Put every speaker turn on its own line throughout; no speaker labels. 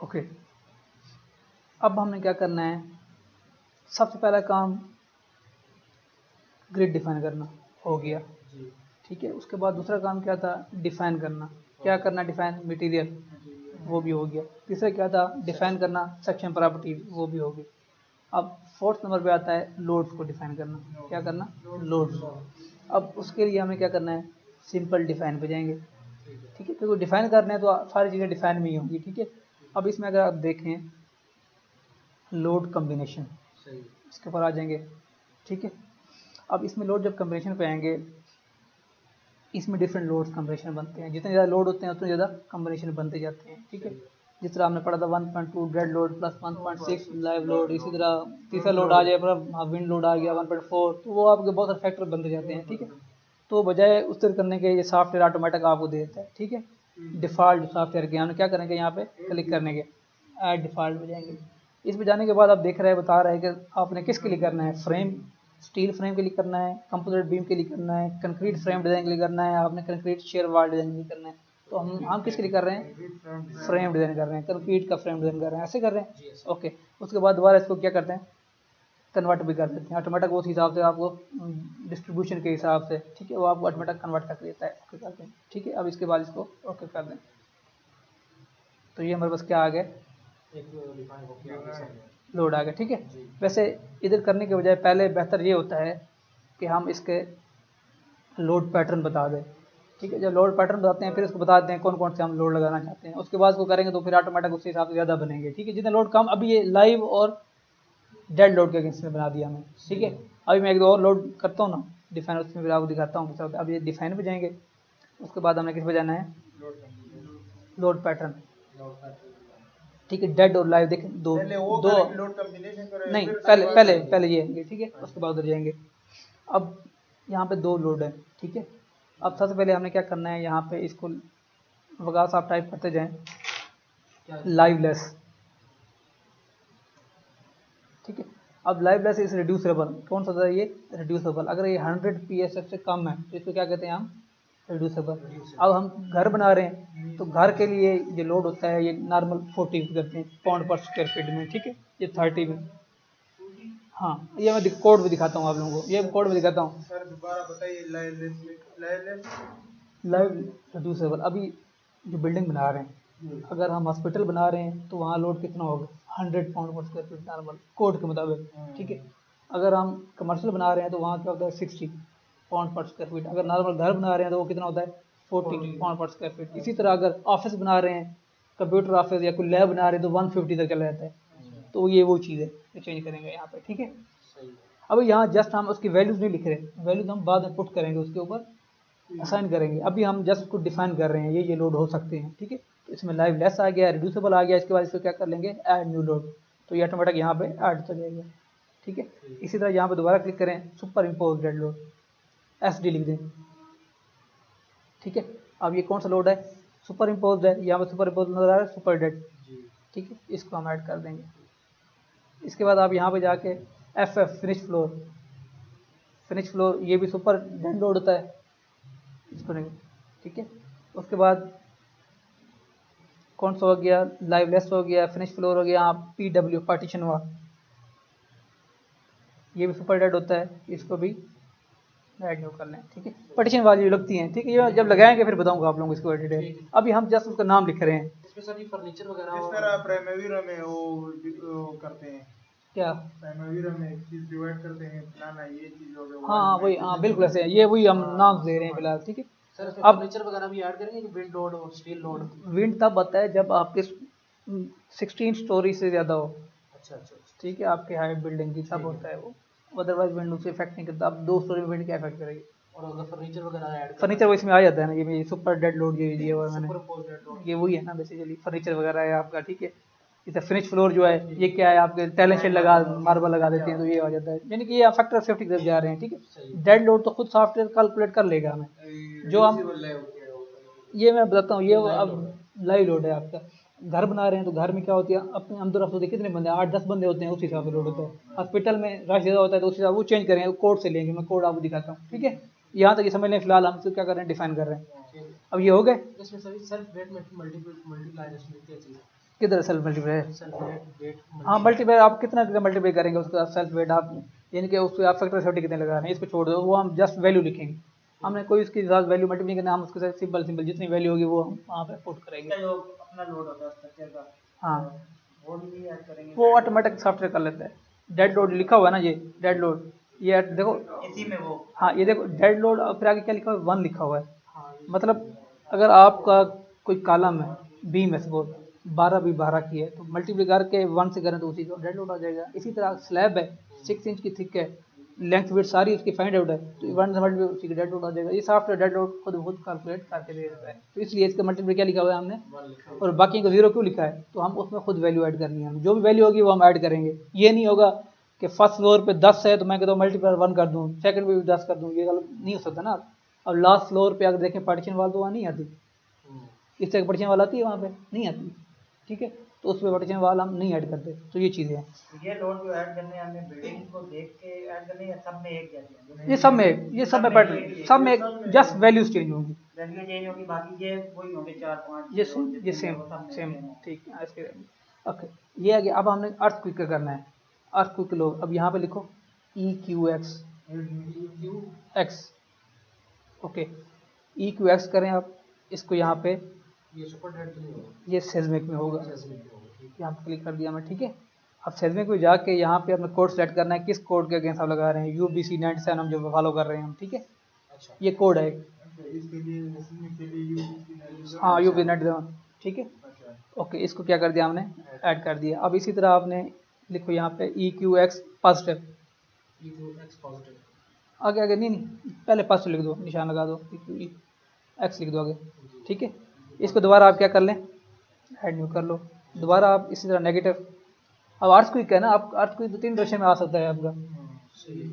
Okay, अब हमें क्या करना है, सबसे पहला काम ग्रिड डिफाइन करना हो गया, ठीक है। उसके बाद दूसरा काम क्या था, डिफाइन करना, क्या करना, डिफाइन मटेरियल, वो भी हो गया। तीसरा क्या था, डिफाइन करना सेक्शन प्रॉपर्टी, वो भी हो गई। अब फोर्थ नंबर पे आता है लोड्स को डिफाइन करना, क्या करना, लोड्स। अब उसके लिए हमें क्या करना है, सिंपल डिफाइन पे जाएंगे, ठीक है, क्योंकि डिफाइन करने हैं तो सारी चीज़ें डिफाइन में ही होंगी, ठीक है। अब इसमें अगर आप देखें लोड कम्बिनेशन, इसके ऊपर आ जाएंगे, ठीक है। अब इसमें लोड जब कम्बिनेशन पे आएंगे, इसमें डिफरेंट लोड्स कम्बिनेशन बनते हैं, जितने ज़्यादा लोड होते हैं उतने ज़्यादा कम्बिनेशन बनते जाते हैं, ठीक है। जिस तरह हमने पढ़ा था 1.2 dead load plus 1.6 live load, इसी तरह तीसरा लोड आ जाए पर विंड लोड आ गया 1.4, तो वो आपके बहुत सारे फैक्टर बनते जाते हैं, ठीक है। तो बजाय उस तरह करने के ये सॉफ्टवेयर ऑटोमेटिक आपको दे देता है, ठीक है। डिफ़ॉल्ट सॉफ्टवेयर के हम क्या करेंगे, यहाँ पे क्लिक करने के ऐड डिफ़ॉल्ट में जाएंगे। इसमें जाने के बाद आप देख रहे हैं, बता रहा है कि आपने किसके लिए करना है, फ्रेम, स्टील फ्रेम के लिए करना है, कंपोजिट बीम के लिए करना है, कंक्रीट फ्रेम डिज़ाइन के लिए करना है, आपने कंक्रीट शेयर वाल डिज़ाइन के लिए करना है। तो हम किसके लिए कर रहे हैं, फ्रेम डिज़ाइन कर रहे हैं, कंक्रीट का फ्रेम डिज़ाइन कर रहे हैं, ऐसे कर रहे हैं, ओके। उसके बाद दोबारा इसको क्या करते हैं, कन्वर्ट भी कर देते हैं ऑटोमेटिक, उस हिसाब से आपको डिस्ट्रीब्यूशन के हिसाब से, ठीक है, वो आपको ऑटोमेटिक कन्वर्ट कर देता है, ओके करते हैं, ठीक है। अब इसके बाद इसको ओके कर दें, तो ये हमारे पास क्या आ गया, लोड आ गया, ठीक है। वैसे इधर करने के बजाय पहले बेहतर ये होता है कि हम इसके लोड पैटर्न बता दें, ठीक है। जब लोड पैटर्न बताते हैं फिर उसको बता देते हैं कौन कौन से हम लोड लगाना चाहते हैं, उसके बाद उसको करेंगे तो फिर ऑटोमेटिक उस हिसाब से ज़्यादा बनेंगे, ठीक है। जितने लोड कम, अभी ये लाइव और डेड लोड के अगेंस्ट में बना दिया हमें, ठीक है। अभी मैं एक दो और लोड करता हूँ ना डिफाइन, उसमें भी आपको दिखाता हूँ। अब ये डिफाइन पे जाएंगे, उसके बाद हमें किस पे जाना है, लोड पैटर्न, ठीक है। डेड और लाइव देखें, दो
लोड कॉम्बिनेशन
नहीं, पहले ये आएंगे, ठीक है, उसके बाद उधर जाएंगे। अब यहाँ पे दो लोड है, ठीक है। अब सबसे पहले हमें क्या करना है, यहाँ पे इसको वगैरह आप टाइप करते जाएं लाइव लेस, ठीक है। अब लाइव लेस इज रिड्यूसेबल, कौन सा था ये, रिड्यूसेबल। अगर ये 100 psf से कम है तो इसको क्या कहते हैं हम, रिड्यूसेबल। अब हम घर बना रहे हैं तो घर के लिए जो लोड होता है ये नॉर्मल 40 करते हैं पाउंड पर स्क्वायर फीट में, ठीक है। ये 30 में, हाँ ये मैं कोड में दिखाता हूँ आप लोगों को, ये कोड में दिखाता हूँ।
सर दोबारा बताइए,
लाइव रिड्यूसेबल, अभी जो बिल्डिंग बना रहे हैं, अगर हम हॉस्पिटल बना रहे हैं तो वहाँ लोड कितना होगा, 100 पाउंड पर स्क्वायर फीट नॉर्मल कोड के मुताबिक, ठीक है। अगर हम कमर्शियल बना रहे हैं तो वहाँ क्या होता है 60 पाउंड पर स्क्वायर फीट। अगर नॉर्मल घर बना रहे हैं तो वो कितना होता है 40 पाउंड पर स्क्वायर फीट। इसी तरह अगर ऑफिस बना रहे हैं, कंप्यूटर ऑफिस या कोई लैब बना रहे हैं तो 150 तक चला जाता है। तो ये वो चीज़ है जो चेंज करेंगे यहाँ पे, ठीक है। अब यहाँ जस्ट हम उसकी वैल्यूज नहीं लिख रहे, वैल्यूज हम बाद में पुट करेंगे, उसके ऊपर असाइन करेंगे। अभी हम जस्ट उसको डिफाइन कर रहे हैं, ये लोड हो सकते हैं, ठीक है। तो इसमें लाइव लेस आ गया, रिड्यूसेबल आ गया, इसके बाद इसको क्या कर लेंगे, ऐड न्यू लोड, तो ये ऑटोमेटिक यहाँ पे ऐड हो जाएगा, ठीक है। इसी तरह यहाँ पे दोबारा क्लिक करें, super impose dead load, SD लिख दें, ठीक है। अब ये कौन सा लोड है, सुपर इम्पोज है, यहाँ पे सुपर इम्पोज नजर आ रहा है, सुपर डेड, ठीक है। इसको हम ऐड कर देंगे। इसके बाद आप यहाँ पे जाके FF फिनिश फ्लोर, ये भी सुपर डेड लोड होता है, इसको नहीं, ठीक है। उसके बाद कौन सा हो गया, लाइव लेस हो गया, फिनिश फ्लोर हो गया, PW पार्टीशन वाल, ये भी सुपर डेड होता है, इसको भी ऐड न्यू कर लें, ठीक है। पार्टीशन वाली लगती हैं, ठीक है, ये जब लगाएंगे फिर बताऊंगा आप लोगों को इसको डिटेल। अभी हम जस्ट उसका नाम लिख रहे हैं,
इसमें सभी फर्नीचर वगैरह, जिस तरह प्राइमरी में वो करते हैं,
क्या
प्राइमरी में एक चीज डिवाइड करते हैं, फलाना ये चीज हो गया,
हाँ वही, हाँ बिल्कुल ऐसे, ये वही हम नाम दे रहे हैं फिलहाल, ठीक है।
सर
अब
फर्नीचर वगैरह भी ऐड करेंगे, विंड लोड और स्टील लोड।
विंड तब आता है जब आपके 16 स्टोरी से ज़्यादा हो,
अच्छा,
ठीक है, आपके हाइट बिल्डिंग की तब होता है वो, अदरवाइज विंड उसे इफेक्ट नहीं करता। अब 2 स्टोरी में विंड क्या इफेक्ट करेगी।
और अगर फर्नीचर वगैरह ऐड,
फर्नीचर वो इसमें आ जाता है ना, ये सुपर डेड लोड जो दिया हुआ है मैंने, ये वही है ना बेसिकली, फर्नीचर वगैरह है आपका, ठीक है। जैसे फिनिश फ्लोर जो है ये क्या है, आपके टैलेंट शेड लगा, मार्बल लगा देते हैं तो ये आ जाता है, यानी कि ये फैक्टर ऑफ सेफ्टी की तरफ जा रहे हैं, ठीक है। डेड लोड तो खुद सॉफ्टवेयर कैलकुलेट कर लेगा हमें, जो हम, ये मैं बताता हूँ, ये अब लाइव लोड है आपका। घर बना रहे हैं तो घर में क्या होती है, अपने अंदर अफसोस कितने बंदे, 8-10 बंदे होते हैं, उस हिसाब से लोड होता है। हॉस्पिटल में रश ज़्यादा होता है तो उस हिसाब वो चेंज करेंगे, कोड से लेंगे, मैं कोड आपको दिखाता हूँ, ठीक है। यहाँ तक ये समझ लें, फिलहाल हम क्या कर रहे हैं, डिफाइन कर रहे हैं। अब ये हो गए,
इसमें सभी सेल्फ वेट में मल्टीप्लाई क्या चीज़ है,
किधर सेल्फ मल्टीप्लाई? हाँ मल्टीप्लाई आप कितना मल्टीप्लाई करेंगे उसके साथ सेल्फ वेट आप, यानी कि उसको आप फैक्टर सेफ्टी कितने लगा रहे हैं इसको छोड़ दो, वो हम जस्ट वैल्यू लिखेंगे, हमने कोई उसके साथ वैल्यू मल्टीप्लाई करना, हम उसके साथ सिंपल सिंपल जितनी वैल्यू होगी वो हम वहाँ पे पुट करेंगे।
जो अपना लोड होता है स्ट्रक्चर का,
हाँ
वो भी ऐड करेंगे,
वो ऑटोमेटिक सॉफ्टवेयर कर लेता है। डेड लोड लिखा हुआ है ना, ये डेड लोड, ये देखो
इसी में वो,
हाँ ये देखो डेड लोड और फिर आगे क्या लिखा हुआ है, 1 लिखा हुआ है। मतलब अगर आपका कोई कॉलम है बीम है सपोज 12 की है, तो मल्टीप्लाई करके 1 से करें तो उसी का डेड लोड आ जाएगा। इसी तरह स्लैब है 6 इंच की थिक है, लेंथ विड्थ सारी उसकी फाइंड आउट है, तो 1 से मल्टीप्लाई उसी का डेड लोड आ जाएगा। ये सॉफ्टवेयर डेड लोड खुद कैलकुलेट करके दे देता है, तो इसलिए इसका मल्टीप्लाई क्या लिखा हुआ है हमने, और बाकी को 0 क्यों लिखा है, तो हम उसमें खुद वैल्यू ऐड करनी है, हम जो भी वैल्यू होगी वो हम ऐड करेंगे। ये नहीं होगा कि फर्स्ट फ्लोर पे 10 है तो मैं कहता हूँ मल्टीप्लाई 1 कर दूँ, सेकंड पे भी 10 कर दूँ, ये गलत नहीं हो सकता ना। अब लास्ट फ्लोर पे अगर देखें पार्टीशन वाल तो वहाँ नहीं आती, इस तरह पार्टीशन वाल आती है वहाँ पे नहीं आती, ठीक है, तो उस पर पार्टीशन वाल हम नहीं ऐड करते। तो ये चीज़ें हैं,
ये लोड जो ऐड करने हैं हमें बिल्डिंग को देख के ऐड करने या सब में एक जैसे हैं?
ये सब में पैटर्न सब में जस्ट वैल्यूज चेंज होंगी,
वैल्यू चेंज होगी, बाकी ये वही होंगे 4 5
ये सेम ठीक है ऐसे। ओके ये आ गया। अब हमने अर्थ क्विक करना है, अर्थ क्विक लो, अब यहाँ पे लिखो E Q x, okay E Q x करें आप इसको यहाँ पे,
ये सुपर डेड नहीं होगा,
ये सेस्मिक में होगा, यहाँ पे क्लिक कर दिया मैं, ठीक है। अब सेस्मिक में जाके यहाँ पे अपना कोड सेलेक्ट करना है, किस कोड के अगेंस्ट आप लगा रहे हैं, UBC 97 हम जो फॉलो कर रहे हैं हम, ठीक है।
अच्छा
ये कोड है,
इसके लिए
हाँ UBC 97, ठीक है। ओके इसको क्या कर दिया हमने, ऐड कर दिया। अब इसी तरह आपने लिखो यहाँ पे EQX पॉजिटिव, आगे आगे नहीं पहले पॉजिटिव लिख दो, निशान लगा दो, EQX लिख दो आगे, ठीक है। इसको दोबारा आप क्या कर लें, ऐड न्यू कर लो, दोबारा आप इसी तरह नेगेटिव। अब अर्थ क्विक है ना, आप अर्थ क्विक 2-3 डायरेक्शन में आ सकता है आपका,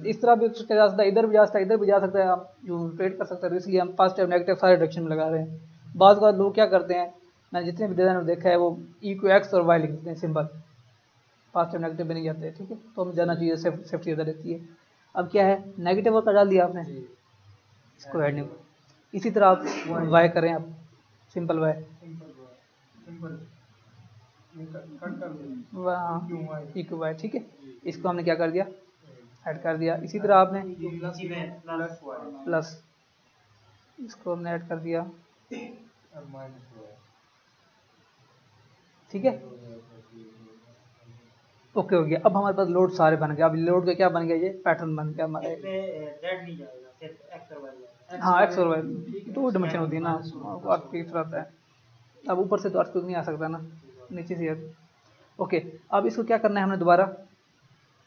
इस तरह भी जा सकता है, इधर भी जा सकता है, इधर भी जा सकता है, आप जो ट्रेड कर सकते हैं। तो इसलिए हम पॉजिटिव नेगेटिव सारे डायरेक्शन में लगा रहे हैं। बाद लोग क्या करते हैं, मैंने जितने भी डिज़ाइन देखा है वो EQX और Y लिख देते हैं सिंबल, पॉजिटिव नेगेटिव में नहीं जाते हैं, ठीक है। तो हमें जाना चाहिए, सेफ्टी ज़्यादा रहती है। अब क्या है, नेगेटिव का डाल दिया आपने, इसको ऐड नहीं, इसी तरह आप Y करें, आप सिंपल Y EQY, ठीक है। इसको हमने क्या कर दिया, ऐड कर दिया। इसी तरह आपने प्लस, इसको हमने ऐड कर दिया, ठीक है। ओके हो गया। अब हमारे पास लोड सारे बन गए। अब लोड का क्या बन गया, ये पैटर्न बन गया हमारे, हाँ एक्स और वाई 2 डायमेंशन होती है ना, अर्थ फिक्स रहता है। अब ऊपर से तो अर्थ नहीं आ सकता ना, नीचे से। ओके अब इसको क्या करना है, हमने दोबारा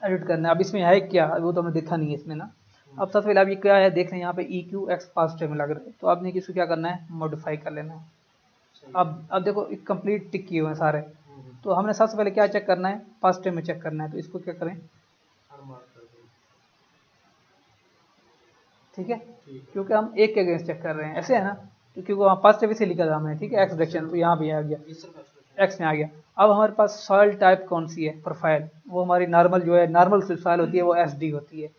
एडिट करना है। अब इसमें है क्या, वो तो हमें देखा नहीं है इसमें ना। अब सबसे पहले अब ये क्या है देख रहे हैं, यहाँ पे EQX पॉजिटिव में लग रहा है, तो आपने इसको क्या करना है, मॉडिफाई कर लेना है। अब देखो कंप्लीट टिक किए हुए हैं सारे, तो हमने सबसे पहले क्या चेक करना है, पॉजिटिव में चेक करना है। तो इसको क्या करें, ठीक है, क्योंकि हम एक के अगेंस्ट चेक कर रहे हैं, ऐसे है ना, तो क्योंकि वहाँ पॉजिटिव इसे लिखा था हमने, ठीक है, एक्स डायरेक्शन, तो यहाँ भी आ गया, एक्स में आ गया। अब हमारे पास सॉइल टाइप कौन सी है, प्रोफाइल, वो हमारी नॉर्मल जो है, नॉर्मल सॉइल होती है वो SD होती है।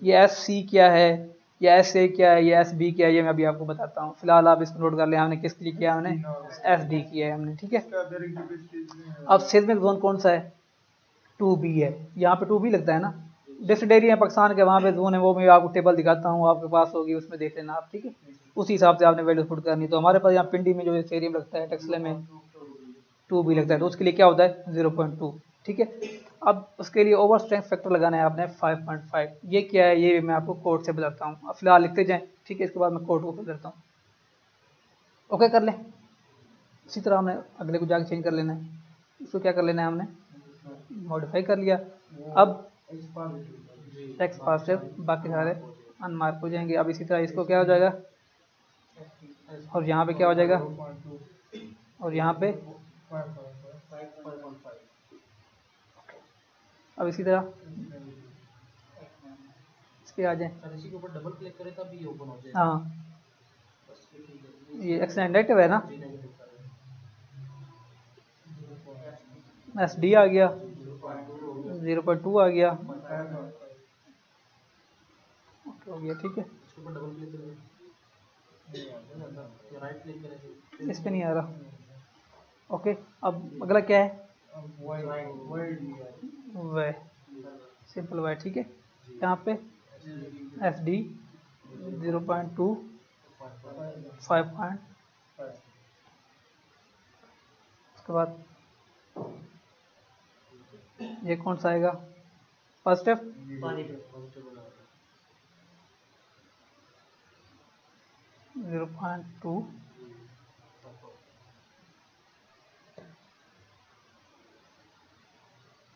ये SC क्या है, या SA क्या है, या SB क्या है, ये मैं अभी आपको बताता हूँ। फिलहाल आप इसको नोट कर लें, हमने किसके लिए किया, हमने SD किया है हमने, ठीक है। अब सेस्मिक जोन कौन सा है, 2B है, यहाँ पे 2B लगता है ना, डिस्ट्रिक्ट एरिया पाकिस्तान के, वहाँ पे जोन है, वो मैं आपको टेबल दिखाता हूँ, आपके पास होगी, उसमें देख लेना आप, ठीक है। उसी हिसाब से आपने वैल्यू पुट करनी। तो हमारे पास यहाँ पिंडी में जो इस एरिया में लगता है, टेक्सले में 2B लगता है, तो उसके लिए क्या होता है 0.2, ठीक है। अब उसके लिए ओवर स्ट्रेंथ फैक्टर लगाना है आपने 5.5। ये क्या है, ये मैं आपको कोड से बताता हूँ, अब फिलहाल लिखते जाएँ, ठीक है। इसके बाद मैं कोड को बताता हूँ, ओके कर लें। इसी तरह हमें अगले को जाके चेंज कर लेना है। इसको क्या कर लेना है, हमने मॉडिफाई कर लिया। अब एक्स पॉजिटिव, बाकी सारे अनमार्क हो जाएंगे। अब इसी तरह इसको क्या हो जाएगा, और यहाँ पे क्या हो जाएगा, और यहाँ पे, अब इसी तरह इस पे आ जाए,
इसी के ऊपर डबल क्लिक करें तब ये ओपन हो जाएगा।
हाँ ये एक्स नेगेटिव है ना, SD आ गया, 0.2 आ गया, ओके हो गया, ठीक है।
इसके ऊपर डबल क्लिक करें, राइट क्लिक करें,
इस पे नहीं आ रहा, ओके, अब अगला क्या है? वह सिंपल वाई, ठीक है। यहाँ पे एस डी 0.2 5. उसके बाद ये कौन सा आएगा? फर्स्ट स्टेप 0.2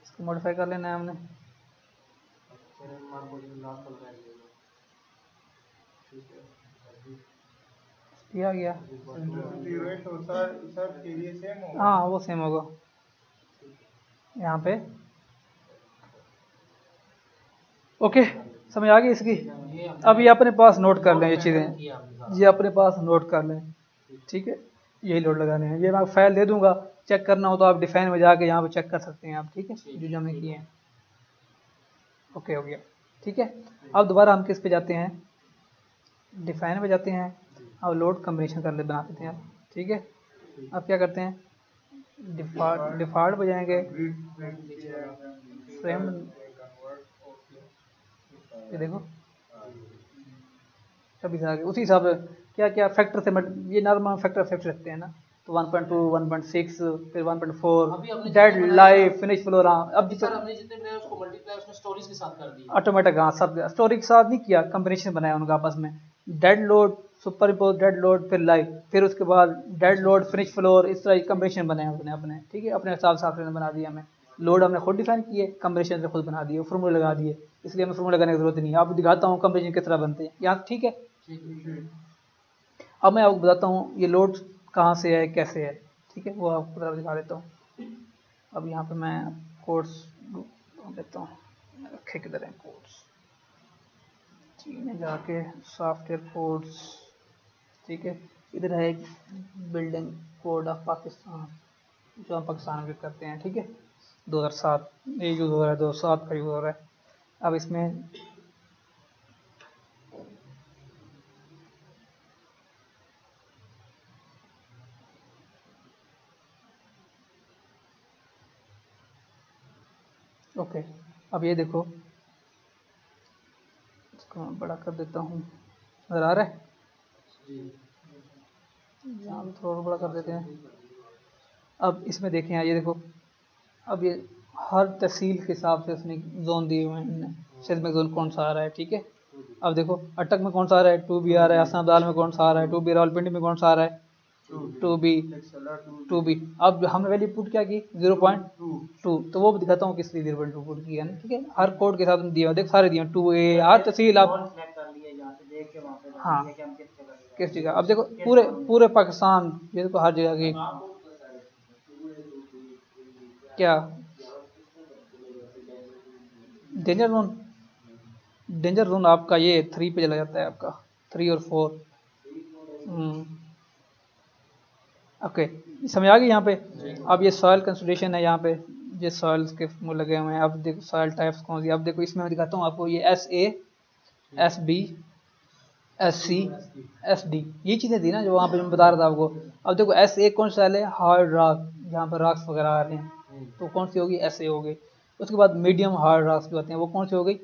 इसको मॉडिफाई कर लेना है हमने। आ गया, हाँ वो सेम होगा यहाँ पे। ओके, समझ आ गई इसकी। अब ये अपने पास नोट कर लें, ये चीज़ें ये अपने पास नोट कर लें, ठीक है। यही लोड लगाने हैं, ये मैं फाइल दे दूंगा, चेक करना हो तो आप डिफाइन में जाके यहाँ पे चेक कर सकते हैं आप, ठीक है, जो हमने किए हैं। ओके हो गया, ठीक है। अब दोबारा हम किस पे जाते हैं? डिफाइन में जाते हैं। अब लोड कम्बिनेशन कर ले बना देते हैं, ठीक है। अब क्या करते हैं? डिफॉल्ट पे जाएंगे, फ्रेम, ये देखो छब्बीस आ गए। उसी हिसाब से क्या क्या फैक्टर से, ये नॉर्मल फैक्टर रखते हैं ना, तो 1.2 1.6 फिर 1.4 डेड लाइफ फिनिश फ्लोर। अब
सर हमने जितने बनाए उसको मल्टीप्लाई उसमें स्टोरीज के साथ कर दिया
ऑटोमेटिक। हाँ, सब स्टोरी के साथ नहीं किया, कम्बिनेशन बनाया उनका आपस में। Dead load super impose dead load फिर लाइव, फिर उसके बाद डेड लोड फिनिश फ्लोर, इस तरह कम्बिनेशन बनाया उसने अपने, ठीक है, अपने हिसाब से बना दिया हमें। लोड हमने खुद डिफाइन किए, कम्बिनेशन से खुद बना दिए, फॉर्मूले लगा दिए, इसलिए हमें फॉर्मूला लगाने की जरूरत नहीं है। आपको दिखाता हूँ कम्बिनेशन किस तरह बनते हैं यहाँ, ठीक है। अब मैं आपको बताता हूँ ये लोड कहाँ से है, कैसे है, ठीक है, वो आपको दिखा देता हूँ। अब यहाँ पे मैं कोड्स देता हूँ, रखे किधर हैं कोड्स, में जाके सॉफ्टवेयर कोड्स, ठीक है। इधर है एक बिल्डिंग कोड ऑफ पाकिस्तान, जो हम पाकिस्तान में करते हैं, ठीक है। 2007 ये यूज़ हो रहा है, 2007 का यूज़ हो रहा है। अब इसमें ओके, अब ये देखो, इसको मैं बड़ा कर देता हूँ, नजर आ रहा है, यहाँ भी थोड़ा बड़ा कर देते हैं। अब इसमें देखें, ये देखो, अब ये हर तहसील के हिसाब से उसने जोन दिए हुए हैं, सिंध में जोन कौन सा आ रहा है, ठीक है। अब देखो अटक में कौन सा आ रहा है, 2B आ रहा है, हसनाबाद में कौन सा आ रहा है, 2B, रावलपिंडी में कौन सा आ रहा है, 2B। अब हमने वैल्यू पुट क्या की, 0.2, तो वो भी दिखाता हूँ किस लिए 0.2 पुट किया है, ठीक है। हर कोड के साथ दिया, देख सारे दिए 2A, हर तहसील आप, हाँ किस जगह। अब देखो पूरे पाकिस्तान, ये देखो हर जगह की क्या डेंजर जोन आपका ये 3 पे चला जाता है, आपका 3 और 4। ओके, समझ आ गई यहाँ पे। अब ये सॉइल कंसोलिडेशन है, यहाँ पे ये सॉइल्स के फॉर्मूले लगे हुए हैं। अब देखो सॉइल टाइप्स कौन सी, अब देखो इसमें मैं दिखाता हूँ आपको, ये SA SB SC SD, ये चीज़ें थी ना जो वहाँ पे मैं बता रहा था आपको। अब देखो SA कौन सा है, हार्ड रॉक, यहाँ पर रॉक्स वगैरह आ रहे हैं, तो कौन सी होगी, SA होगी। उसके बाद मीडियम हार्ड रॉक्स जो आते हैं वो कौन सी हो गई,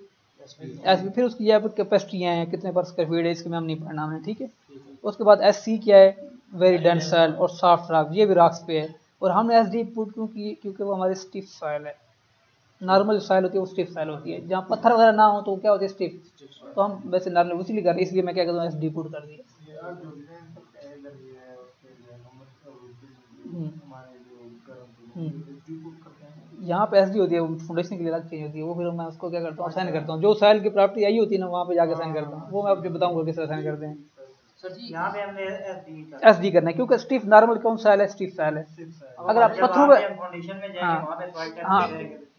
SB। फिर उसकी यहाँ पर कैपेसिटियाँ हैं, कितने पर स्क्वायर फीट है, इसके में हम नहीं पढ़ना हमने, ठीक है। उसके बाद SC क्या है, वेरी डेंस सॉइल और सॉफ्ट रॉक, ये भी रॉक्स पे है। और हमने SD पुट क्यों की, क्योंकि वो हमारी स्टिफ सॉइल है। नॉर्मल सॉइल होती है वो स्टिफ सॉइल होती है, जहाँ पत्थर वगैरह ना हो तो क्या होती है, स्टिफ। तो हम वैसे नॉर्मल उसी लिए कर रहे हैं, इसलिए मैं क्या करता हूँ, SD पुट कर दिया। यहाँ पे SD होती है, फाउंडेशन के लिए अलग चीज होती है, वो फिर मैं उसको क्या करता हूँ, साइन करता हूँ। जो सॉइल की प्रॉपर्टी आई होती है ना, वहाँ पे जाके साइन करता हूँ, वो मैं आपको बताऊंगा किस तरह साइन करते हैं।
यहाँ पे हमने
SD करना है, क्योंकि स्टिफ नॉर्मल कौन सा है, स्टिफ सॉइल है। अगर आप पत्थरों में
फाउंडेशन में
हाँ
जाएंगे
हाँ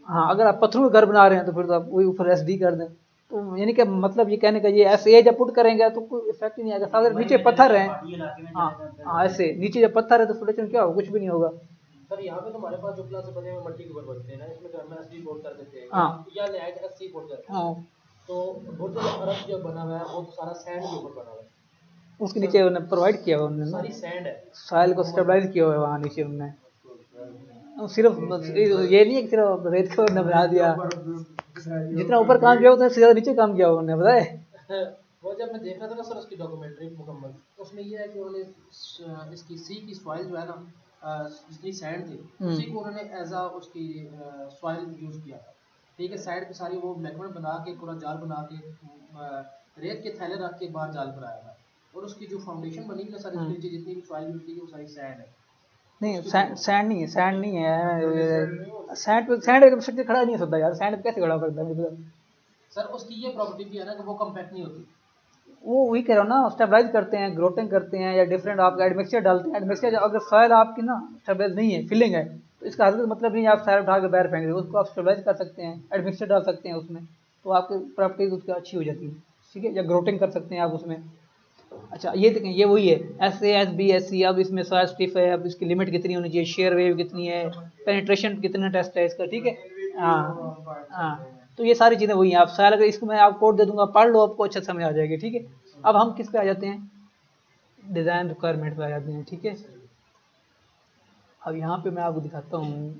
हाँ, अगर आप पत्थरों में घर बना रहे हैं तो फिर तो आप वही ऊपर SD कर दें। तो यानी कि मतलब ये कहने का ये ऐसे जब पुट करेंगे तो कोई इफेक्ट ही नहीं आएगा। अगर नीचे पत्थर है, हाँ हाँ ऐसे नीचे जब पत्थर है तो फाउंडेशन क्या होगा, कुछ भी नहीं होगा।
सर यहाँ पे तो हमारे पास जो प्लास बने हुए मल्टी क्यूबर बनते हैं ना, इसमें तो हम SD पोर्ट कर देते हैं,
हाँ
या ले आए SC पोर्ट करते हैं।
हाँ,
तो बहुत जो अरब जो बना हुआ है वो सारा सैंड के ऊपर बना हुआ है,
उसके नीचे उन्होंने प्रोवाइड किया हुआ उन्होंने ना,
सारी सैंड है,
सॉइल को स्टेबलाइज किया हुआ है वहाँ नीचे उन्होंने। सिर्फ ये नहीं है कि सिर्फ रेत को बना दिया, जितना ऊपर काम किया उतना ज्यादा नीचे काम किया उन्होंने, पता है।
वो जब मैं देख रहा था ना सर उसकी डॉक्यूमेंट्री मुकम्मल, उसमें ये है कि उन्होंने इसकी सी की सॉइल जो है ना, जितनी सैंड थी उसी को उन्होंने एज आ उसकी सॉइल यूज़ किया था। ठीक है, साइड पे सारी वो मैकमेंट बना के पूरा जाल बना के रेत के थैले रख के बाहर जाल बनाया था, और उसकी जो फाउंडेशन बनी ना सारी नीचे जितनी भी सॉइल यूज़ की वो सारी सैंड है।
नहीं सैंड नहीं है, सैंड नहीं है, सैंड पे सैंड एकदम स्ट्रक्चर खड़ा नहीं हो सकता यार, सैंड पे कैसे खड़ा हो सकता है मुझे पता नहीं।
सर उसकी ये प्रॉपर्टी भी है ना कि वो कम्पैक्ट नहीं होती।
वो वही कह रहा हूँ ना, स्टेबलाइज करते हैं, ग्रोटिंग करते हैं, या डिफरेंट आप एडमिक्सचर डालते हैं। एडमिक्सचर अगर सॉइल आपकी ना स्टेबलाइज नहीं है, फिलिंग है, तो इसका मतलब नहीं आप सॉइल उठा के बाहर फेंक रहे हो, उसको आप स्टेबलाइज कर सकते हैं, एडमिक्सचर डाल सकते हैं उसमें, तो आपकी प्रॉपर्टीज उसकी अच्छी हो जाती है। ठीक है, या ग्रोटिंग कर सकते हैं आप उसमें। अच्छा ये देखें, ये वही है SASB SC। अब इसमें सॉइल स्टिफ है, अब इसकी लिमिट कितनी होनी चाहिए, शेयर वेव कितनी है, पेनिट्रेशन कितना टेस्ट है इसका। ठीक है, हाँ हाँ, तो ये सारी चीज़ें वही हैं। आप सॉइल, अगर इसको मैं आप कोड दे दूंगा, पढ़ लो, आपको अच्छा समझ आ जाएगी। ठीक है, अब हम किस पे आ जाते हैं, डिज़ाइन रिक्वायरमेंट पे आ जाते हैं। ठीक है, अब यहाँ पे मैं आपको दिखाता हूँ।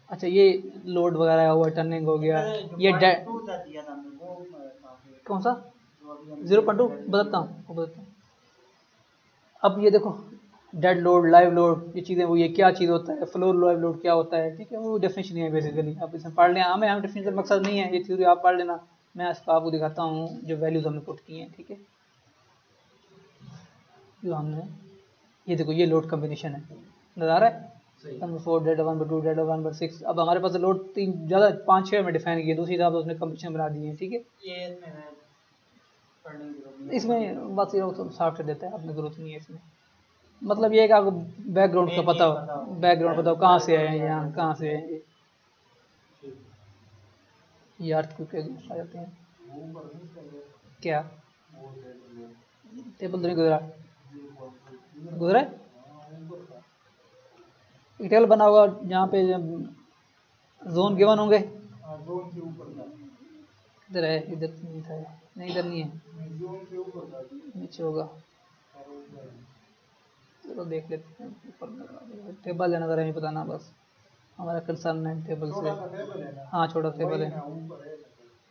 अच्छा ये लोड वगैरह हुआ, टर्निंग हो गया, ये कौन सा 0.2 बताता हूँ। अब ये देखो, डेड लोड, लाइव लोड, ये चीज़ें वो, ये क्या चीज़ होता है, फ्लोर लाइव लोड क्या होता है। ठीक है, वो डेफिनेशन है बेसिकली, आप इसमें पढ़ लें, हमें डेफिनेशन मकसद नहीं है, ये थ्योरी आप पढ़ लेना। मैं इसको आपको दिखाता हूँ जो वैल्यूज हमने पुट की हैं। ठीक है, जो हमने, ये देखो, ये लोड कम्बिनेशन है, नजर आ रहा है, नंबर 4 डेड 1/2 डेड 1/6। अब हमारे पास लोड 3 ज़्यादा 5-6 में डिफाइन किए, दूसरी हिसाब से उसने कम्बिनेशन बना दिए हैं। ठीक है, इसमें बस ये सॉफ्टवेयर देता है, अपनी जरूरत नहीं है इसमें। मतलब ये है कि आपको बैकग्राउंड का पता हो, बैकग्राउंड पता हो कहाँ से आए हैं, यहाँ कहाँ से आए हैं। ये अर्थ को क्या आ जाते हैं, क्या टेबल तो नहीं गुजरा, गुजरा है? एक टेबल बना होगा जहाँ पे जोन गिवन होंगे। इधर है, इधर नहीं था, नहीं इधर नहीं है, नीचे होगा। चलो देख लेते हैं, ऊपर टेबल है, नजर नहीं पता ना, बस हमारा कंसर्न है टेबल से। हाँ छोटा टेबल है,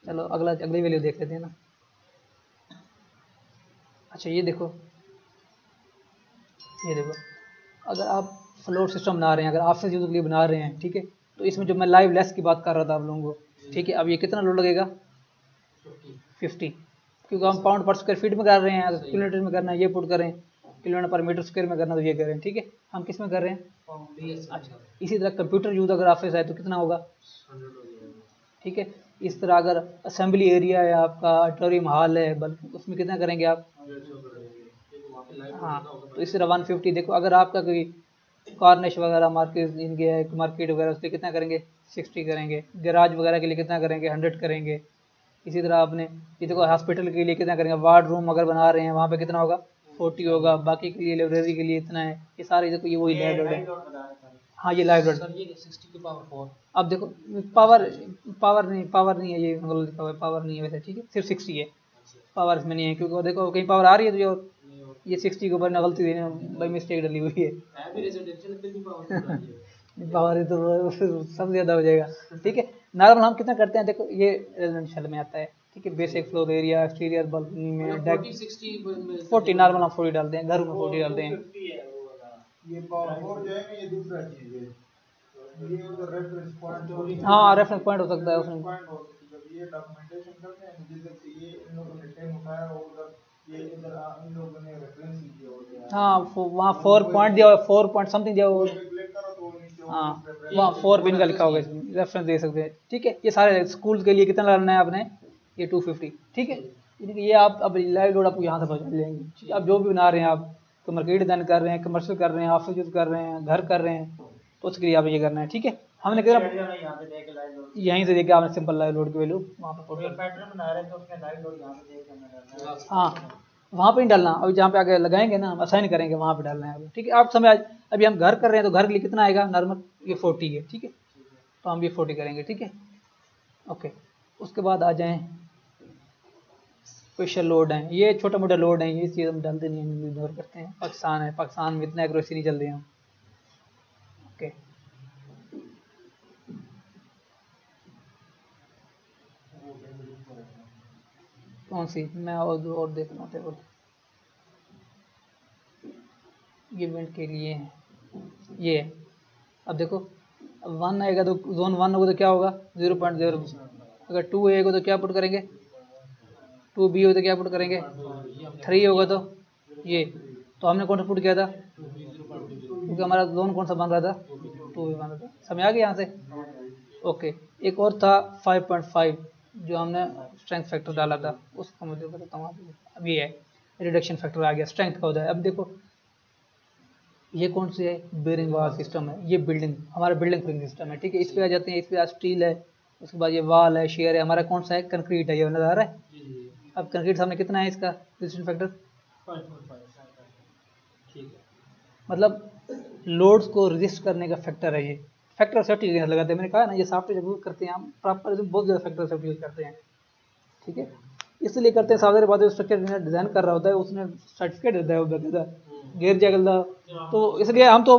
चलो अगली वैल्यू देख लेते हैं ना। अच्छा ये देखो, ये देखो, अगर आप फ्लोर सिस्टम बना रहे हैं, अगर ऑफिस यूज के लिए बना रहे हैं, ठीक है, तो इसमें जो मैं लाइव लेस की बात कर रहा था आप लोगों को, ठीक है, अब ये कितना लोड लगेगा, 50, क्योंकि हम पाउंड पर स्क्वायर फीट में कर रहे हैं, अगर किलोमीटर में करना है ये पुट करें, किलोमीटर पर मीटर स्क्वायर में करना तो ये करें। ठीक है, हम किस में कर रहे हैं, अच्छा, इसी तरह कंप्यूटर यूज अगर ऑफिस है तो कितना होगा, ठीक है। इस तरह अगर असेंबली एरिया है आपका, ऑडिटोरियम हॉल है, बल्कि उसमें कितना करेंगे आप, हाँ, तो इस तरह 150। देखो अगर आपका कोई कॉर्निश वगैरह मार्केट इनके है, मार्केट वगैरह, उस पर कितना करेंगे, 60 करेंगे। गैराज वगैरह के लिए कितना करेंगे, 100 करेंगे। इसी तरह आपने ये देखो, हॉस्पिटल के लिए कितना करेंगे, वार्ड रूम अगर बना रहे हैं वहाँ पे कितना होगा, 40 होगा। बाकी के लिए लाइब्रेरी के लिए इतना है। ये सारे देखो, ये वही लाइव लोड है। हाँ ये लाइव लोड,
ये 60 की पावर 4।
अब देखो पावर नहीं है, ये पावर नहीं है वैसे। ठीक है, सिर्फ 60 है, पावर इसमें नहीं है, क्योंकि देखो कहीं पावर आ रही है तो ये 60 के ऊपर ना गलती बाई मिस्टेक डली हुई है। पावर तो सब ज़्यादा हो जाएगा। ठीक है, नॉर्मल हम कितना करते हैं, देखो ये रेजिडेंशियल में आता है। ठीक है, basic floor area, exterior balcony में 40 नॉर्मल हम 40 डालते हैं, घर में 40 डालते हैं।
ये पावर 4 जो है ना, ये दूसरा चीज है, ये उधर रेफरेंस पॉइंट,
हाँ रेफरेंस पॉइंट हो सकता है उसमें।
जब ये डॉक्यूमेंटेशन करते हैं, जैसे ये इन लोगों ने टाइम उठाया और उधर ये इधर इन लोगों ने रेफरेंस दिया होता है।
हाँ वहाँ 4 पॉइंट दिया हुआ, 4 पॉइंट समथिंग दिया हुआ।
क्लिक करो तो नीचे
हाँ वहाँ 4 पिन का लिखा होगा, इसमें रेफरेंस दे सकते हैं। ठीक है, ये सारे स्कूल के लिए कितना डालना है आपने, ये 250। ठीक है, ये आप अब लाइव लोड आपको यहाँ से पहुँचा लेंगे। आप जो भी बना रहे हैं, आप मार्केट डिजाइन कर रहे हैं, कमर्शियल कर रहे हैं, ऑफिस यूज कर रहे हैं, घर कर रहे हैं, तो उसके लिए आप ये करना है। ठीक है, हमने कहा यहीं से देखिए, आपने सिंपल लाइव लोड की वैल्यू वहाँ पर पैटर्न बना रहे हैं, तो उसमें लाइव लोड यहाँ से देख, हाँ वहाँ पे नहीं डालना, अभी जहाँ पे आगे लगाएंगे ना, हम असाइन करेंगे वहाँ पे डालना है। ठीक है, आप समझ, अभी हम घर कर रहे हैं तो घर के लिए कितना आएगा नॉर्मल, ये 40 है। ठीक है, तो हम ये 40 करेंगे। ठीक है, ओके। उसके बाद आ जाएं स्पेशल लोड हैं, ये छोटा मोटा लोड है, ये चीज़ हम डालते नहीं हैं, इग्नोर करते हैं। पाकिस्तान है, पाकिस्तान में इतना एक्यूरेसी नहीं चल रही हम। ओके, कौन सी, मैं और देख रहा हूँ टेबल, ये इवेंट के लिए है ये। अब देखो 1 आएगा तो जोन 1 होगा तो क्या होगा 0.0, अगर 2 आएगा तो क्या पुट करेंगे 2B होगा तो क्या पुट करेंगे 3 होगा तो ये, तो हमने कौन सा पुट किया था, क्योंकि हमारा जोन कौन सा बन रहा था 2B बन रहा था। समझ आ गया यहाँ से। ओके, एक और था 5.5 जो हमने स्ट्रेंथ फैक्टर डाला था, उसको मुझे बताता हूँ। अब ये है रिडक्शन फैक्टर आ गया, स्ट्रेंथ का होता है। अब देखो ये कौन सी है, बेरिंग वाल सिस्टम है, ये बिल्डिंग हमारा बिल्डिंग फ्रेम सिस्टम है, ठीक है। इस पे आ जाते हैं, इस पे स्टील है, उसके बाद ये वाल है, शेयर है, हमारा कौन सा है कंक्रीट है, ये नजर आ रहा है। अब कंक्रीट सामने कितना है इसका रेजिस्टेंस फैक्टर
5.5, ठीक है।
मतलब लोड्स को रजिस्ट करने का फैक्टर है ये। फैक्टर सेफ्टी लगाते हैं, मैंने कहा ना ये सॉफ्टवेयर जब यूज करते हैं हम प्रॉपर बहुत ज़्यादा फैक्टर सेफ्टी यूज करते हैं, ठीक है। इसलिए करते हैं, साधारण बात है, स्ट्रक्चर डिजाइन कर रहा होता है उसने सर्टिफिकेट देता है वो गिर जाएगा, तो इसलिए हम तो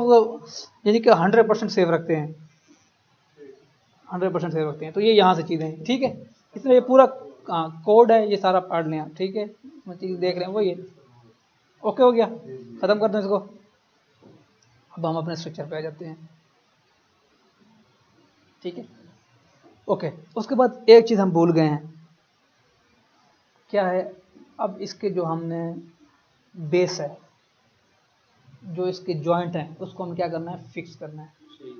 यानी कि 100% सेव रखते हैं, 100% सेव रखते हैं। तो ये यहाँ से चीज़ें हैं, ठीक है। इसलिए ये पूरा कोड है, ये सारा पढ़ लें, ठीक है, चीज़ देख रहे हैं वो ये। ओके हो गया, ख़त्म करते हैं इसको। अब हम अपने स्ट्रक्चर पे आ जाते हैं, ठीक है। ओके, उसके बाद एक चीज़ हम भूल गए हैं, क्या है, अब इसके जो हमने बेस है, जो इसके जॉइंट हैं, उसको हम क्या करना है, फिक्स करना है।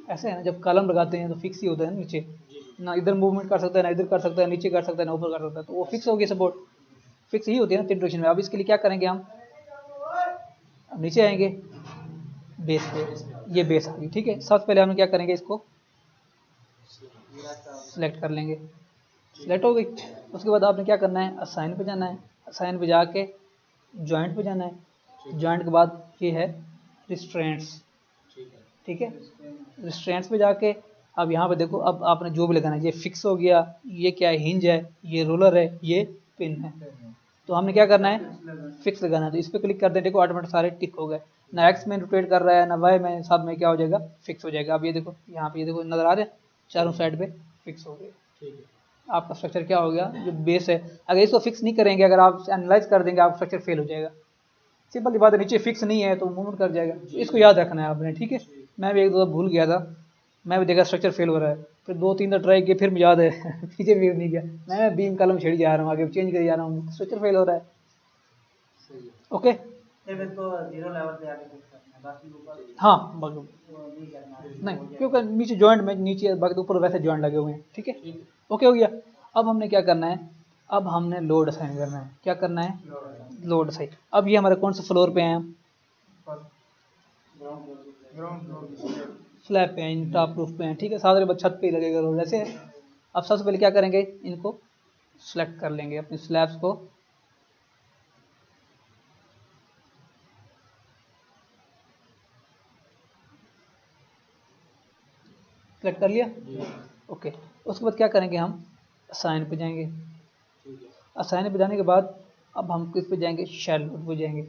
ऐसे है ना, जब कॉलम लगाते हैं तो फिक्स ही होता है ना, नीचे ना इधर मूवमेंट कर सकता है, ना इधर कर सकता है, नीचे कर सकता है, ना ऊपर कर सकता है, तो वो फिक्स हो गया, सपोर्ट फिक्स ही होती है ना 3 डायरेक्शन में। अब इसके लिए क्या करेंगे हम, अब नीचे आएंगे बेस पे, ये बेस आ गई, ठीक है। सबसे पहले हम क्या करेंगे, इसको सिलेक्ट कर लेंगे, सिलेक्ट हो गई। उसके बाद आपने क्या करना है, असाइन पे जाना है, असाइन पे जाके जॉइंट पे जाना है, जॉइंट के बाद ये है रिस्ट्रेंट्स, ठीक है। रिस्ट्रेंट्स पे जाके अब यहाँ पे देखो, अब आपने जो भी लगाना है, ये फिक्स हो गया, ये क्या है, हिंज है, ये रोलर है, ये पिन है, तो हमने क्या करना है, फिक्स लगाना है। तो इस पर क्लिक कर दें, देखो ऑटोमेटिक सारे टिक हो गए, ना एक्स में रोटेट कर रहा है, ना वाई में, सब में क्या हो जाएगा, फिक्स हो जाएगा। अब ये देखो यहाँ पे, ये देखो नजर आ रहे हैं, चारों साइड पे फिक्स हो गए, ठीक है। आपका स्ट्रक्चर क्या हो गया, जो बेस है। अगर इसको फिक्स नहीं करेंगे, अगर आप एनालाइज कर देंगे, आप स्ट्रक्चर फेल हो जाएगा। सिंपल सी बात है, नीचे फिक्स नहीं है तो मूवमेंट कर जाएगा, इसको याद रखना है आपने, ठीक है। मैं भी एक दो भूल गया था, मैं भी देखा स्ट्रक्चर फेल हो रहा है, फिर 2-3 ट्राई किए, फिर मुझे याद है पीछे भी नहीं गया, मैं बीम कलम छेड़ जा रहा हूँ, आगे चेंज कर जा रहा हूँ, स्ट्रक्चर फेल हो रहा है। ओके, हाँ नहीं, क्योंकि नीचे जॉइंट में नीचे, बाकी ऊपर वैसे जॉइंट लगे हुए हैं, ठीक है। ओके हो गया। अब हमने क्या करना है, अब हमने लोड असाइन करना है, क्या करना है, लोड असाइन। अब ये हमारे कौन से फ्लोर पे हैं, स्लैब पे हैं, टॉप रूफ पे हैं, ठीक है। साधारण छत पे ही लगेगा रोड, ऐसे है। अब सबसे पहले क्या करेंगे, इनको सेलेक्ट कर लेंगे, अपने स्लैब्स को सेलेक्ट कर लिया। ओके, उसके बाद क्या करेंगे, हम असाइन पे जाएंगे, असाइन पे जाने के बाद अब हम किस पे जाएंगे, शेल पे जाएंगे,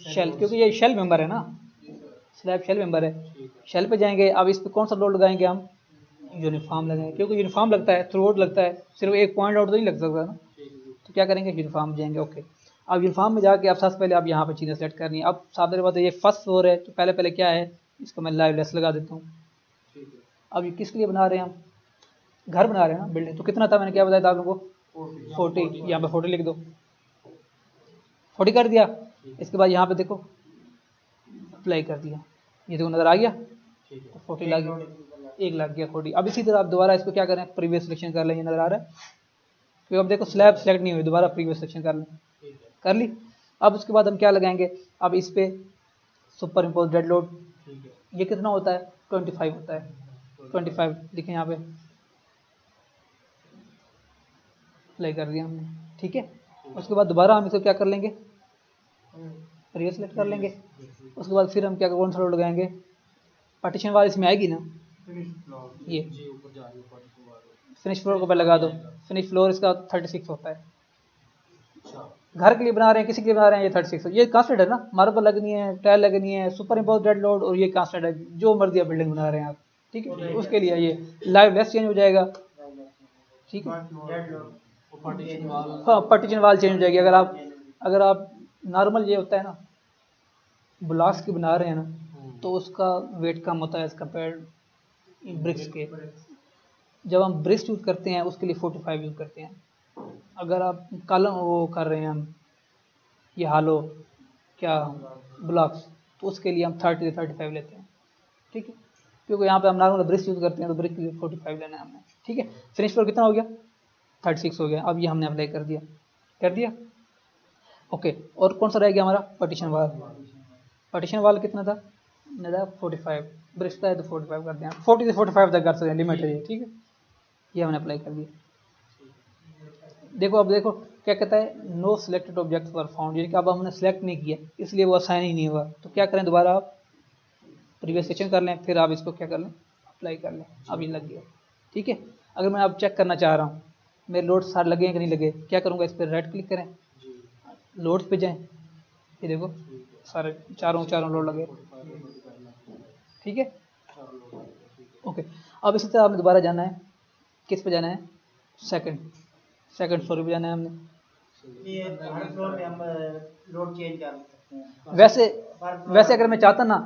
शेल, क्योंकि ये शेल मेंबर है ना, स्लैब शेल मेंबर है, शेल पे जाएंगे। अब इस पे कौन सा लोड लगाएंगे, हम यूनिफॉर्म लगाएंगे, क्योंकि यूनिफॉर्म लगता है, थ्रू लगता है, सिर्फ एक पॉइंट आउट तो नहीं लग सकता ना, तो क्या करेंगे, यूनिफॉर्म जाएंगे। ओके, अब यूनिफॉर्म में जाके अब सबसे पहले आप यहाँ पे चीज़ें सेलेक्ट करनी है। अब सामने बात है, ये फर्स्ट फ्लोर है, तो पहले पहले क्या है, इसको मैं लाइव लेस लगा देता हूँ। अब ये किस लिए बना रहे हैं, हम घर बना रहे हैं ना, बिल्डिंग। तो कितना था, मैंने क्या बताया था आप लोगों को, 40, यहाँ पे 40 लिख दो, 40 कर दिया। इसके बाद यहाँ पे देखो अप्लाई कर दिया, ये देखो नजर आ गया, तो 40 लग गया, 1 लग गया 40। अब इसी तरह आप दोबारा इसको क्या करें, प्रीवियस सिलेक्शन कर लें, नजर आ रहा है, क्योंकि अब देखो स्लैब सेलेक्ट नहीं हुई, दोबारा प्रीवियस सिलेक्शन कर लें, कर ली। अब उसके बाद हम क्या लगाएंगे, अब इस पे सुपर इम्पोज डेड लोड, ये कितना होता है, 25 होता है, 25 लिखें यहाँ पे, अप्लाई कर दिया हमने, ठीक है। उसके बाद दोबारा हम इसको क्या कर लेंगे, प्रीवियस सेलेक्ट कर लेंगे। उसके बाद फिर हम क्या, कौन सा लोड लगाएंगे, पार्टीशन वाल इसमें आएगी ना, ये फिनिश फ्लोर को पहले लगा दो, फिनिश फ्लोर इसका 36 होता है, घर के लिए बना रहे हैं, किसी के लिए बना रहे हैं, ये 36 ये कांस्टेंट है ना, मार्बल लगनी है, टाइल लगनी है, सुपर इम्पोज डेड लोड, और ये कांस्टेंट है, जो मर्जी आप बिल्डिंग बना रहे हैं आप, ठीक है। उसके लिए ये लाइव लेस चेंज हो जाएगा, ठीक है।
पार्टीशन वाल
हाँ पार्टीशन वाल चेंज हो जाएगी। अगर आप नॉर्मल ये होता है ना ब्लॉक्स की बना रहे हैं ना तो उसका वेट कम होता है एज कम्पेयर ब्रिक्स के। जब हम ब्रिक्स यूज़ करते हैं उसके लिए 45 यूज़ करते हैं। अगर आप कॉलम वो कर रहे हैं हम ये हालो क्या ब्लॉक्स तो उसके लिए हम 30 से 35 लेते हैं। ठीक है, क्योंकि यहाँ पे हम नॉर्मल ब्रिक्स यूज़ करते हैं तो ब्रिक के लिए 45 लेना है हमने। ठीक है, फिनिश फ्लोर कितना हो गया 36 हो गया। अब ये हमने अप्लाई कर दिया ओके। और कौन सा रह गया हमारा पार्टीशन वाल। पार्टीशन वाल कितना था 45 ब्रिक्स का है तो 45 कर दिया। 40 से 45 तक कर सकते हैं लिमिट है ये। ठीक है, ये हमने अप्लाई कर दिया। देखो अब देखो क्या कहता है no selected object were found, यानी कि अब हमने सेलेक्ट नहीं किया इसलिए वो असाइन ही नहीं हुआ। तो क्या करें दोबारा आप प्रीवियस सेशन कर लें फिर आप इसको क्या कर लें अप्लाई कर लें। अब ये लग गया। ठीक है, अगर मैं अब चेक करना चाह रहा हूँ मेरे लोड सारे लगे हैं कि नहीं लगे, क्या करूँगा इस पर राइट क्लिक करें लोड्स पे जाएं, ये देखो सारे चारों लोड लगे। ठीक है ओके। अब इसी तरह आपने दोबारा जाना है किस पे जाना है सेकंड फ्लोर पे जाना है हमने।
ये हर फ्लोर पे हम लोड चेंज कर सकते हैं।
वैसे अगर मैं चाहता ना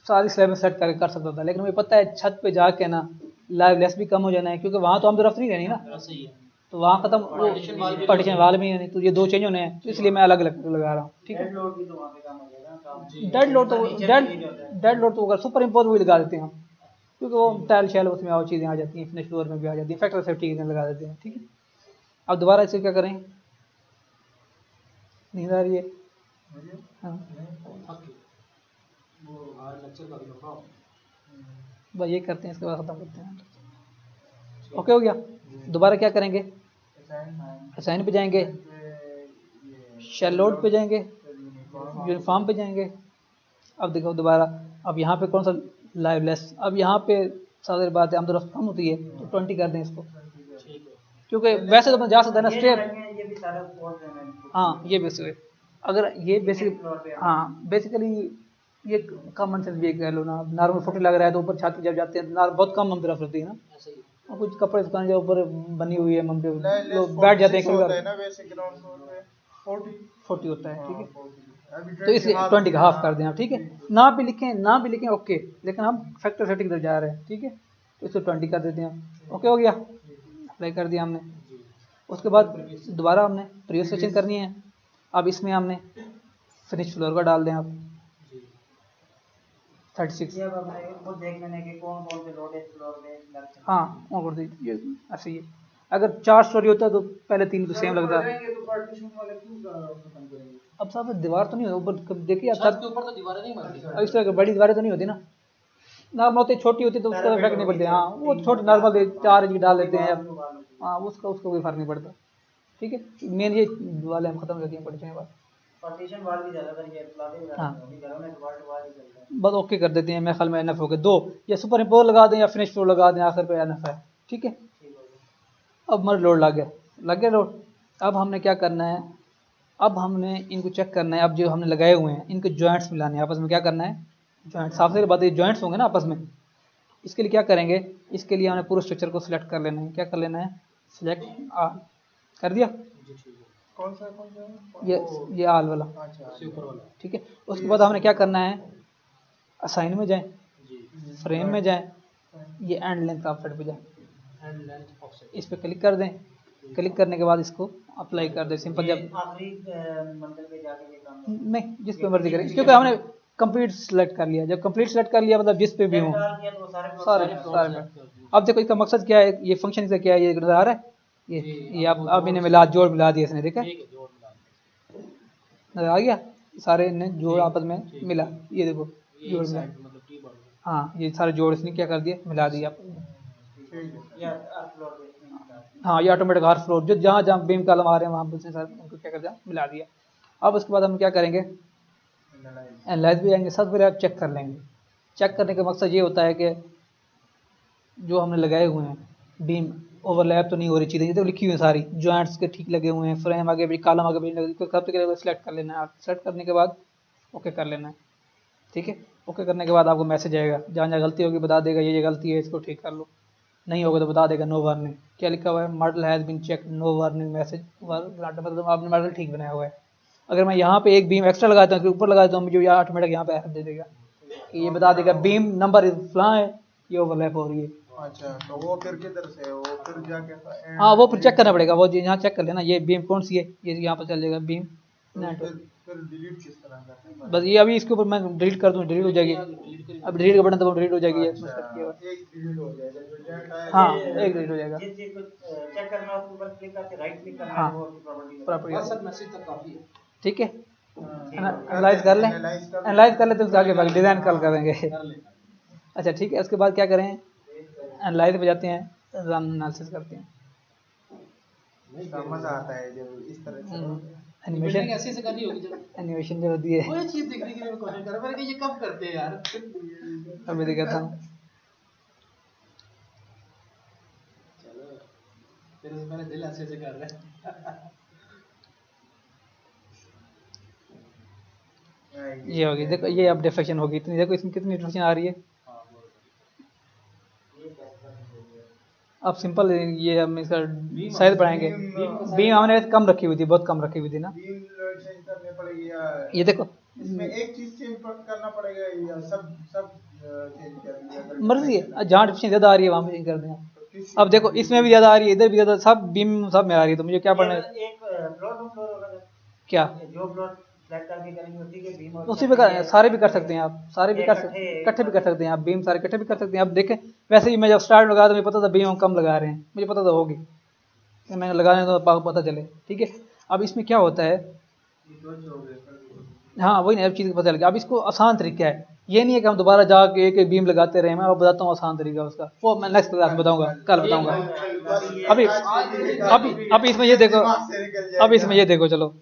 सारी स्लैब में सेट करके कर सकता था, लेकिन मुझे पता है छत पे जाके ना लाइव लेस भी कम हो जाना है क्योंकि वहाँ तो हम तरफ नहीं रहनी ना,
सही है
तो वहाँ खत्म पार्टीशन वाल भी नहीं, तो ये दो चेंज होने हैं तो इसलिए मैं अलग अलग लगा रहा हूँ। ठीक है,
डेड लोड भी तो वहाँ पे कम हो जाएगा काम।
डेड लोड तो अगर सुपर इम्पोज भी लगा देते हैं हम क्योंकि वो टाइल शैल उसमें और चीज़ें आ जाती हैं, फिनिश फ्लोर में भी आ जाती हैं, फैक्टर सेफ्टी के लगा देते हैं। ठीक है, अब दोबारा इसे क्या करें नींद आ रही है हाँ बस ये करते हैं इसके बाद ख़त्म करते हैं। ओके हो गया। दोबारा क्या करेंगे असाइन पे जाएंगे शेल लोड पे जाएंगे यूनिफॉर्म पे जाएंगे। अब देखो दोबारा अब यहाँ पे कौन सा लाइव लेस, अब यहाँ पे सारी बात है हम तरफ कम होती है तो 20 कर दें इसको क्योंकि वैसे तो मैं जा सकता है ना स्टेयर।
ये भी सारा कोड देना है।
हाँ ये बेसिक अगर ये बेसिक हाँ बेसिकली ये कॉमन सेंस भी कह लो ना। नॉर्मल फोटो लग रहा है तो ऊपर छत जब जाते हैं तो बहुत कम हम तरफ रहती है ना, और कुछ कपड़े दुकान जो ऊपर बनी हुई है हम लोग बैठ जाते हैं कई बार 40 होता है। ठीक है, तो इसलिए 20 का हाफ कर दें आप। ठीक है, ना भी लिखें ओके, लेकिन हम फैक्टर सेटिंग की तरफ जा रहे हैं। ठीक है, तो इसको 20 कर देते हैं। ओके हो गया, अप्लाई कर दिया हमने। उसके बाद दोबारा हमने प्रीवियस सेशन करनी है। अब इसमें हमने फिनिश फ्लोर का डाल दें आप 36।
ये अब अपने खुद देख लेने के कौन कौन से लोड है फ्लोर पे लग सकते हैं।
हाँ वो कर दीजिए ऐसे ही। अगर 4 स्टोरी होता है तो पहले 3 तो सेम लगता है।
तो पार्टीशन वाले क्यों खत्म करेंगे।
अब साहब दीवार तो नहीं होती ऊपर, देखिए
छत के ऊपर तो दीवारें नहीं बनती।
अब इस तरह की बड़ी दीवारें तो नहीं होती ना, नॉर्मल होती छोटी होती तो उसका इफेक्ट नहीं पड़ता। हाँ वो छोटी नॉर्मल 4 इंच की डाल देते हैं हाँ उसका कोई फर्क नहीं पड़ता। ठीक है, मेन ये वाले हम खत्म कर दिए पार्टीशन वाले।
पार्टीशन वाल भी ज्यादातर ये प्लाटे
हाँ।
घरों में वाल ही चलता है।
बस ओके कर देते हैं मेरे ख्याल में एनएफ हो गए 2 या सुपर इम्पोज लगा दें या फिनिश फ्लोर लगा दें आखिर पे एनएफ है। ठीक है, अब हमारा लोड लग गया लोड। अब हमने क्या करना है, अब हमने इनको चेक करना है। अब जो हमने लगाए हुए हैं इनके जॉइंट्स मिलाने हैं आपस में। क्या करना है जॉइंट, साफ सारी बात है जॉइंट्स होंगे ना आपस में। इसके लिए क्या करेंगे, इसके लिए हमने पूरे स्ट्रक्चर को सिलेक्ट कर लेना है। क्या कर लेना है सिलेक्ट कर दिया
कौन सा
ये आल वाला। ठीक है, उसके बाद हमने क्या करना है असाइन में जाएं, फ्रेम में जाएं, ये एंड लेंथ ऑफसेट पे जाएं, इस पे क्लिक कर दें। क्लिक करने के बाद इसको अप्लाई कर दें सिंपल। जब
आखिरी मंजिल पे जाके ये काम
नहीं जिस पे मर्जी करें क्योंकि हमने कंप्लीट सेलेक्ट कर लिया। जब कंप्लीट सेलेक्ट कर लिया मतलब जिस पे भी हो
डाल दिया तो
सारे। अब देखो इसका मकसद क्या है, ये फंक्शन से क्या है, ये नजर आ रहा है ये अब इन्हें मिला जोड़ मिला दिया इसने। देखा नजर आ गया सारे इन्हें जोड़ आपस में मिला, ये देखो जोड़ मिला। हाँ ये सारे जोड़ इसने क्या कर दिया मिला दिया। हाँ ये ऑटोमेटिक हर फ्लोर जो जहाँ जहाँ बीम कॉलम आ रहे हैं वहाँ पर उसने सारे उनको क्या कर दिया मिला दिया। अब उसके बाद हम क्या करेंगे एनालाइज भी जाएंगे। सबसे पहले आप चेक कर लेंगे। चेक करने का मकसद ये होता है कि जो हमने लगाए हुए हैं बीम ओवरलैप तो नहीं हो रही चीज़ें, ये तो लिखी हुई है सारी जॉइंट्स के ठीक लगे हुए हैं, फ्रेम आगे भी कॉलम आगे भी लगे, सब तक सेलेक्ट कर लेना है। आप सेलेक्ट करने के बाद ओके कर लेना है। ठीक है, ओके करने के बाद आपको मैसेज आएगा, जहाँ जहाँ गलती होगी बता देगा ये गलती है इसको ठीक कर लो। नहीं होगा तो बता देगा नो वार्निंग। क्या लिखा हुआ है, model has been check, no warning message, मतलब आपने मॉडल ठीक बनाया हुआ है। अगर मैं यहाँ पे एक बीम एक्स्ट्रा लगाता हूँ, ऊपर लगाता हूँ, मुझे ऑटोमेटिक यहाँ पे एरर दे देगा कि ये बता देगा बीम नंबर फलां है, ये ओवरलैप हो रही है।
अच्छा, तो वो फिर किधर से, वो फिर जाके
हाँ वो फिर चेक करना पड़ेगा, वो यहाँ चेक कर लेना ये बीम कौन सी है, ये यहाँ पर चल जाएगा बीम नेटवर्क।
फिर डिलीट किस तरह करना है?
बस ये अभी इसके ऊपर मैं डिलीट कर दूँ, डिलीट हो जाएगी। अब डिलीट का बटन दबाऊँ, डिलीट हो जाएगी ये।
अच्छा, एक डिलीट हो जाएगा जो जेट आएगा।
हाँ एक डिलीट हो जाएगा।
जिस चीज को चेक करना है उसके ऊपर क्लिक करके राइट क्लिक करना
हाँ।
है, वो प्रॉपर्टी
प्रॉपर्टी
बस सर मैसेज तक काफी है।
ठीक है, एनालाइज कर लें, एनालाइज कर लेते हैं, उसके आगे बाकी डिज़ाइन कल करेंगे।
कर ले।
अच्छा ठीक है, उसके बाद क्या करें, एनालाइज पे जाते हैं, रन एनालिसिस करते हैं।
मजा आता है जब इस तरह से
एनिमेशन
बिल्डिंग ऐसे से करनी होगी जब
एनिमेशन जो होती है,
कोई चीज देखने के लिए मैं कोशिश कर रहा हूं, मैंने कहा ये कब करते हैं यार।
अभी दिखाता हूँ।
चलो तेरे से पहले दिल ऐसे कर रहा है।
ये होगी, देखो ये अब डिफ्लेक्शन होगी इतनी, देखो इसमें कितनी डिफ्लेक्शन आ रही है। अब सिंपल ये हम इसका साइज बढ़ाएंगे। बीम हमने कम रखी हुई थी, बहुत कम रखी हुई थी ना।
बीम चेंज करने पड़ेगी या
ये देखो
इसमें एक चीज चेंज करना पड़ेगा या सब चेंज करनी है?
मर्जी है, जहाँ डिफ्लेक्शन ज़्यादा आ रही है वहाँ पे चेंज कर दें। अब देखो इसमें भी ज़्यादा आ रही है, इधर भी ज़्यादा, सब बीम सब में आ रही है, तो मुझे क्या पढ़ना है,
एक फ्लोर टू फ्लोर होगा सर।
क्या
जो फ्लोर फ्लैट करके करेंगे उसी के बीम और
उसी पे सारे भी कर सकते हैं आप, सारे भी कर सकते हैं, इकट्ठे भी कर सकते हैं आप, बीम सारे इकट्ठे भी कर सकते हैं। अब देखें वैसे ही मैं जब स्टार्ट में लगाया तो मुझे पता था बीम हम कम लगा रहे हैं, मुझे पता था होगी, मैंने लगाने तो पता चले। ठीक है, अब इसमें क्या होता है, हाँ वही ना, अब चीज़ पता चल गया। अब इसको आसान तरीका है, ये नहीं है कि हम दोबारा जाके एक बीम लगाते रहे। मैं अब बताता हूँ आसान तरीका उसका, वो मैं नेक्स्ट क्लास में बताऊंगा, कल बताऊंगा। अभी इसमें ये देखो, अब इसमें ये देखो, चलो